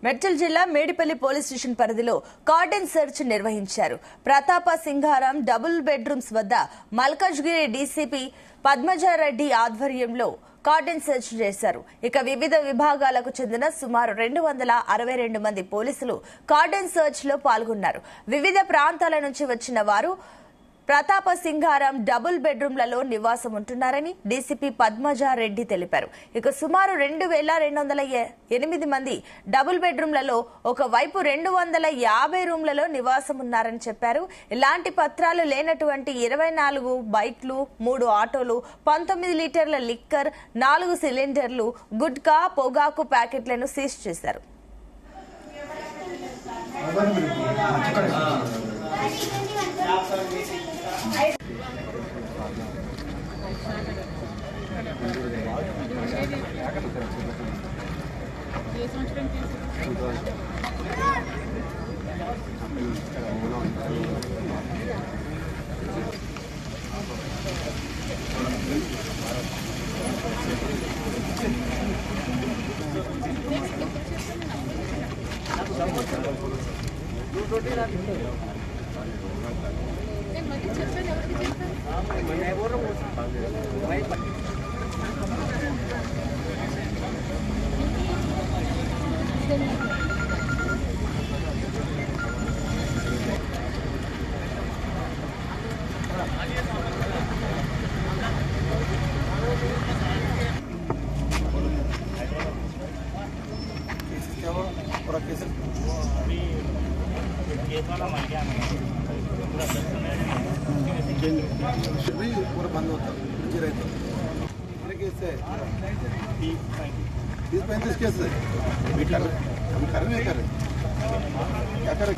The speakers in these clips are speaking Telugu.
మెడ్చల్ జిల్లా మేడిపల్లి పోలీస్ స్టేషన్ పరిధిలో కార్డన్ సెర్చ్ నిర్వహించారు. ప్రతాప సింగారం డబుల్ బెడ్రూమ్స్ వద్ద మల్కాజ్గిరి డీసీపీ పద్మజారెడ్డి ఆధ్వర్యంలో కార్డన్ సెర్చ్ చేశారు. ఇక వివిధ విభాగాలకు చెందిన సుమారు 262 మంది పోలీసులు కార్డన్ సెర్చ్ లో పాల్గొన్నారు. వివిధ ప్రాంతాల నుంచి వచ్చిన వారు ప్రతాప సింగారం డబుల్ బెడ్రూమ్లలో నివాసం ఉంటున్నారని డీసీపీ పద్మజారెడ్డి తెలిపారు. ఇక సుమారు 2208 మంది డబుల్ బెడ్రూమ్లలో ఒకవైపు 250 రూమ్లలో నివాసం ఉన్నారని చెప్పారు. ఇలాంటి పత్రాలు లేనటువంటి 24 బైక్లు, 3 ఆటోలు, 19 లీటర్ల లిక్కర్, 4 సిలిండర్లు, గుట్కా, పొగాకు ప్యాకెట్లను సీజ్ చేశారు. पूरा बंद होता है रहता केस है 30-35 केस है अभी कर रहे क्या करें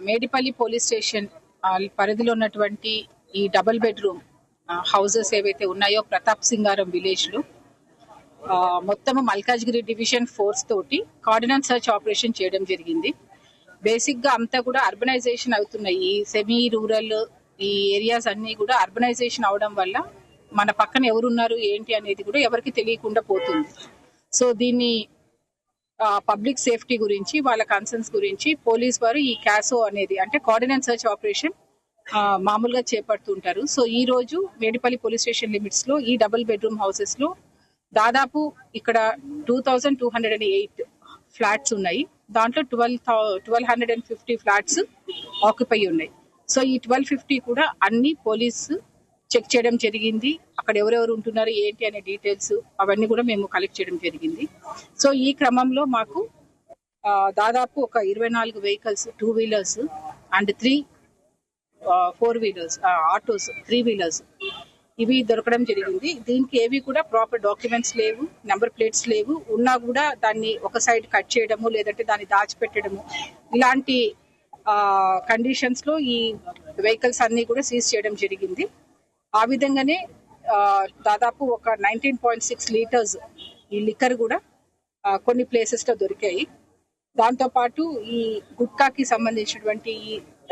మేడిపల్లి పోలీస్ స్టేషన్ పరిధిలో ఉన్నటువంటి ఈ డబుల్ బెడ్రూమ్ హౌసెస్ ఏవైతే ఉన్నాయో ప్రతాప్ సింగారం విలేజ్ లో మొత్తం మల్కాజ్గిరి డివిజన్ ఫోర్స్ తోటి కార్డినెన్స్ సర్చ్ ఆపరేషన్ చేయడం జరిగింది. బేసిక్ గా అంతా కూడా అర్బనైజేషన్ అవుతున్నాయి. ఈ సెమీ రూరల్ ఈ ఏరియాస్ అన్ని కూడా అర్బనైజేషన్ అవడం వల్ల మన పక్కన ఎవరున్నారు ఏంటి అనేది కూడా ఎవరికి తెలియకుండా పోతుంది. సో దీన్ని పబ్లిక్ సేఫ్టీ గురించి వాళ్ళ కన్సర్న్స్ గురించి పోలీస్ వారు ఈ క్యాసో అనేది అంటే కార్డినెన్స్ సర్చ్ ఆపరేషన్ మామూలుగా చేపడుతుంటారు. సో ఈ రోజు మేడిపల్లి పోలీస్ స్టేషన్ లిమిట్స్ లో ఈ డబుల్ బెడ్రూమ్ హౌసెస్ లో దాదాపు ఇక్కడ 2208 ఫ్లాట్స్ ఉన్నాయి. దాంట్లో 1250 ఫ్లాట్స్ ఆక్యుపై ఉన్నాయి. సో ఈ 1250 కూడా అన్ని పోలీసు చెక్ చేయడం జరిగింది. అక్కడ ఎవరెవరు ఉంటున్నారు ఏంటి అనే డీటెయిల్స్ అవన్నీ కూడా మేము కలెక్ట్ చేయడం జరిగింది. సో ఈ క్రమంలో మాకు దాదాపు ఒక 24 vehicles 2 wheelers and 3 4 wheelers autos 3 wheelers ఇవి దొరకడం జరిగింది. దీనికి ఏవి కూడా ప్రాపర్ డాక్యుమెంట్స్ లేవు, నెంబర్ ప్లేట్స్ లేవు. ఉన్నా కూడా దాన్ని ఒక సైడ్ కట్ చేయడము లేదంటే దాన్ని దాచిపెట్టడము ఇలాంటి కండిషన్స్ లో ఈ వెహికల్స్ అన్ని కూడా సీజ్ చేయడం జరిగింది. ఆ విధంగానే దాదాపు ఒక 19.6 లీటర్స్ ఈ లిక్కర్ కూడా కొన్ని ప్లేసెస్ లో దొరికాయి. దాంతో పాటు ఈ గుట్కాకి సంబంధించినటువంటి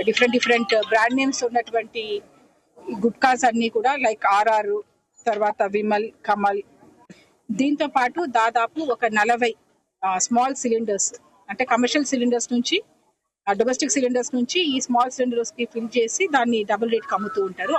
డిఫరెంట్ బ్రాండ్ నేమ్స్ ఉన్నటువంటి ఈ గుట్కాస్ అన్ని కూడా లైక్ ఆర్ఆర్, తర్వాత విమల్, కమల్. దీంతో పాటు దాదాపు ఒక 40 స్మాల్ సిలిండర్స్ అంటే కమర్షియల్ సిలిండర్స్ నుంచి డొమెస్టిక్ సిలిండర్స్ నుంచి ఈ స్మాల్ సిలిండర్స్ కి ఫిల్ చేసి దాన్ని డబుల్ రేట్ కి అమ్ముతూ ఉంటారు.